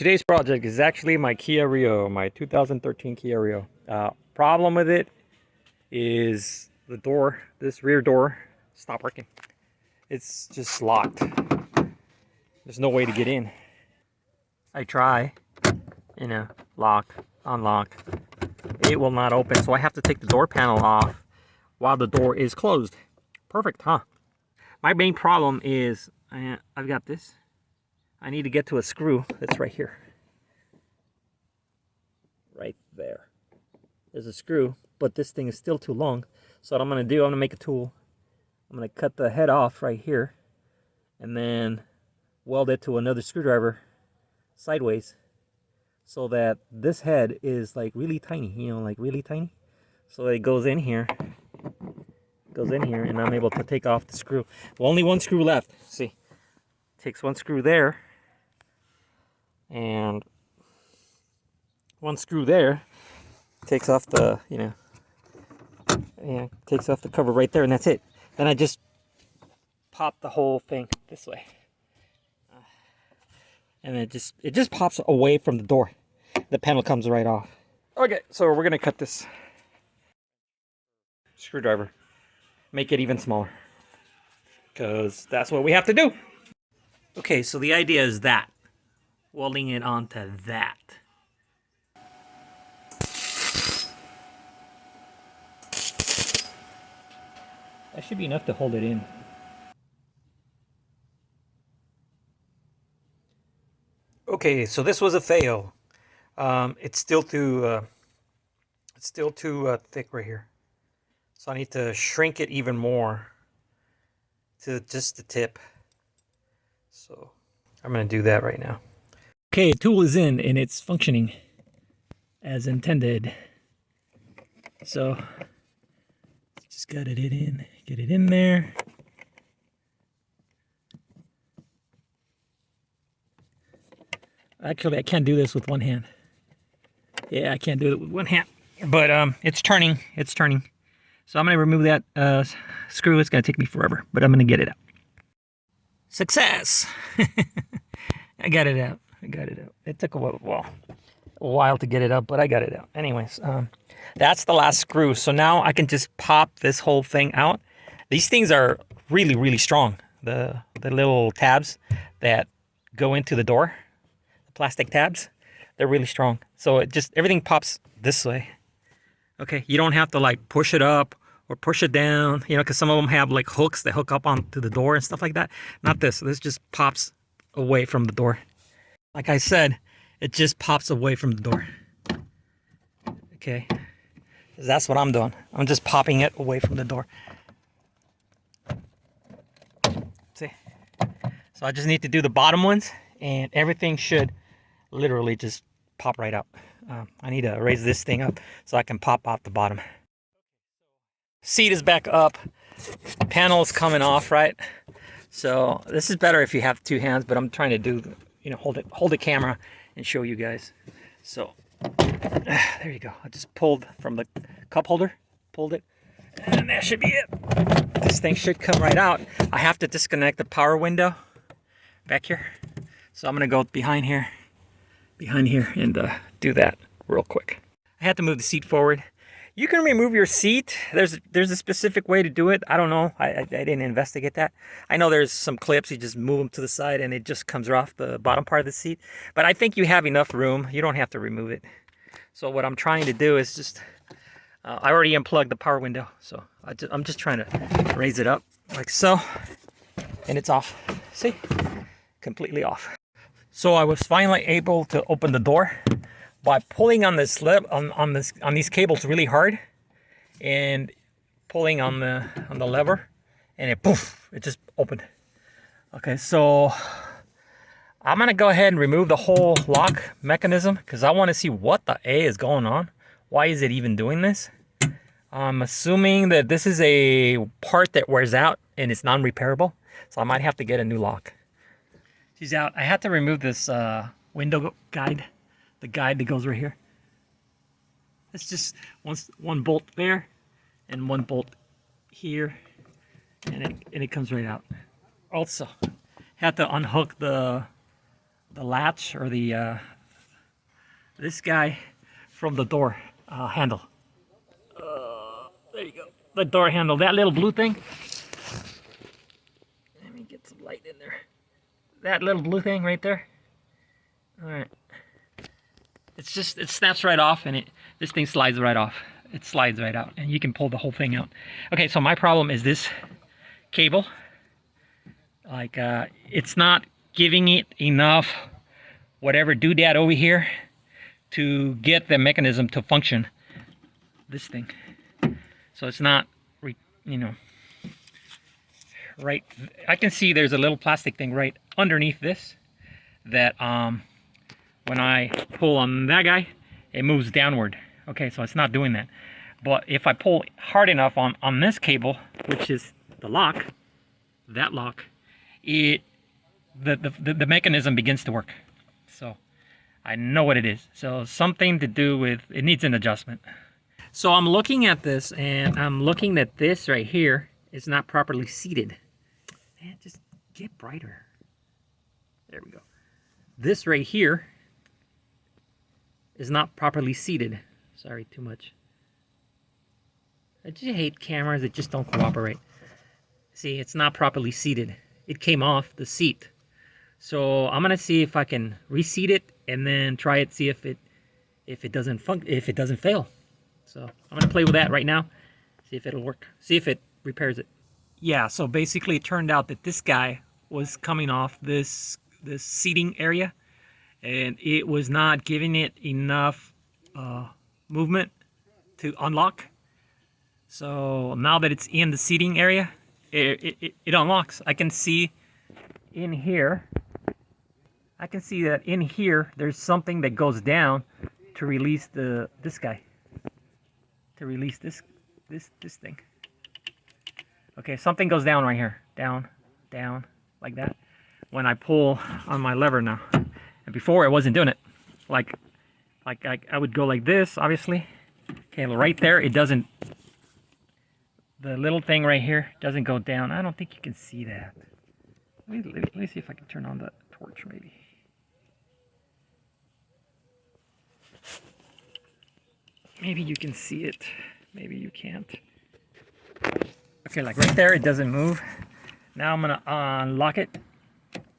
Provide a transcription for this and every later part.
Today's project is actually my Kia Rio, my 2013 Kia Rio. Problem with it is the door, this rear door, stopped working. It's just locked. There's no way to get in. I try, lock, unlock. It will not open, so I have to take the door panel off while the door is closed. Perfect, huh? My main problem is I've got this. I need to get to a screw that's right here. Right there. There's a screw, but this thing is still too long. So what I'm going to do, I'm going to make a tool. I'm going to cut the head off right here and then weld it to another screwdriver sideways so that this head is like really tiny, like really tiny. So it goes in here. And I'm able to take off the screw. Well, only one screw left. See, takes one screw there and one screw there, takes off the, takes off the cover right there, and that's it. Then I just pop the whole thing this way, and it just pops away from the door. The panel comes right off. Okay, so we're gonna cut this screwdriver, make it even smaller, because that's what we have to do. Okay, so the idea is that welding it onto that. That should be enough to hold it in. Okay, so this was a fail. It's still too thick right here. So I need to shrink it even more to just the tip. So I'm gonna do that right now. Okay, tool is in and it's functioning as intended. So just got it in, get it in there. Actually, I can't do this with one hand. Yeah, I can't do it with one hand. But it's turning. So I'm gonna remove that screw. It's gonna take me forever, but I'm gonna get it out. Success! I got it out. It took a while to get it up, but I got it out. Anyways, that's the last screw. So now I can just pop this whole thing out. These things are really, really strong. The little tabs that go into the door, the plastic tabs, they're really strong. So everything pops this way. Okay, you don't have to like push it up or push it down, because some of them have like hooks that hook up onto the door and stuff like that. Not this. This just pops away from the door. Like I said, it just pops away from the door. Okay, that's what I'm doing. I'm just popping it away from the door. See? So I just need to do the bottom ones, and everything should literally just pop right out. I need to raise this thing up so I can pop out the bottom. Seat is back up. Panel is coming off, right? So this is better if you have two hands, but I'm trying to do, hold the camera and show you guys. So there you go. I just pulled from the cup holder, pulled it, and that should be it. This thing should come right out. I have to disconnect the power window back here. So I'm gonna go behind here, and do that real quick. I had to move the seat forward. You can remove your seat. There's a specific way to do it. I don't know. I didn't investigate that. I know there's some clips. You just move them to the side and it just comes off the bottom part of the seat. But I think you have enough room. You don't have to remove it. So what I'm trying to do is just, I already unplugged the power window. So I'm just trying to raise it up like so. And it's off. See? Completely off. So I was finally able to open the door by pulling on this on these cables really hard and pulling on the lever, and it just opened. Okay, so I'm gonna go ahead and remove the whole lock mechanism because I want to see what the A is going on. Why is it even doing this? I'm assuming that this is a part that wears out and it's non-repairable, so I might have to get a new lock. She's out. I had to remove this window guide. The guide that goes right here. It's just one bolt there and one bolt here, and it comes right out. Also, had to unhook the latch or the this guy from the door handle. There you go. The door handle, that little blue thing. Let me get some light in there. That little blue thing right there. All right. It snaps right off, and this thing slides right off. It slides right out, and you can pull the whole thing out. Okay, so my problem is this cable. Like, it's not giving it enough whatever doodad over here to get the mechanism to function. This thing. So it's not, you know, right. I can see there's a little plastic thing right underneath this that when I pull on that guy, it moves downward. Okay, so it's not doing that. But if I pull hard enough on this cable, which is the lock, that lock, the mechanism begins to work. So I know what it is. So something to do with, it needs an adjustment. So I'm looking at this, and I'm looking at this right here is not properly seated. Man, just get brighter. There we go. This right here is not properly seated. Sorry, too much. I just hate cameras that just don't cooperate. See, it's not properly seated. It came off the seat. So I'm gonna see if I can reseat it and then try it, see if it doesn't fail. So I'm gonna play with that right now, see if it'll work, see if it repairs it. Yeah, so basically it turned out that this guy was coming off this seating area, and it was not giving it enough movement to unlock. So now that it's in the seating area, it unlocks. I can see in here, I can see that in here there's something that goes down to release this guy. To release this thing. Okay, something goes down right here. Down, down, like that. When I pull on my lever now. And before I wasn't doing it. Like I would go like this, obviously. Okay, right there, it doesn't, the little thing right here doesn't go down. I don't think you can see that. Let me see if I can turn on the torch maybe. Maybe you can see it. Maybe you can't. Okay, like right there, it doesn't move. Now I'm gonna unlock it,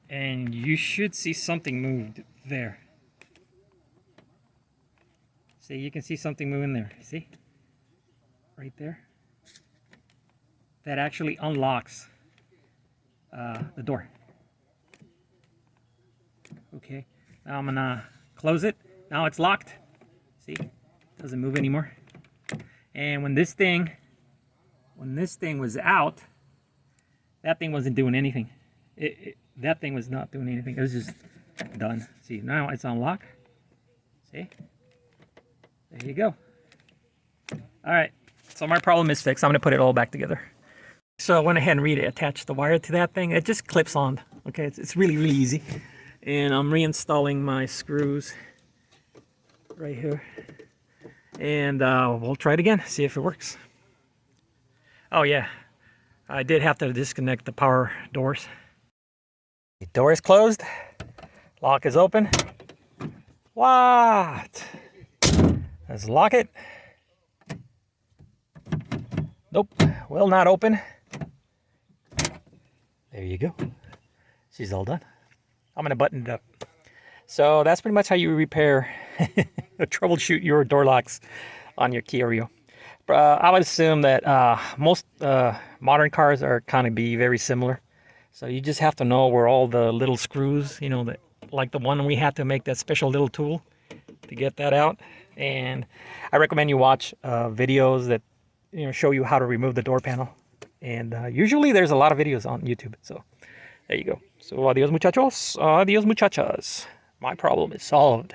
and you should see something moved there. See, you can see something moving there. See? Right there. That actually unlocks the door. Okay, now I'm gonna close it. Now it's locked. See? Doesn't move anymore. And when this thing was out, that thing wasn't doing anything. That thing was not doing anything. It was just done. See, now it's unlocked. See? There you go. All right, so my problem is fixed. I'm gonna put it all back together. So I went ahead and reattached the wire to that thing. It just clips on. Okay, it's really, really easy. And I'm reinstalling my screws right here. And we'll try it again, see if it works. Oh yeah, I did have to disconnect the power doors. The door is closed, lock is open. What? Let's lock it. Nope, will not open. There you go. She's all done. I'm gonna button it up. So that's pretty much how you repair or troubleshoot your door locks on your Kia Rio. I would assume that most modern cars are kind of be very similar. So you just have to know where all the little screws, you know, like the one we had to make that special little tool to get that out. And I recommend you watch videos that, you know, show you how to remove the door panel. And usually there's a lot of videos on YouTube. So there you go. So adios muchachos, adios muchachas. My problem is solved.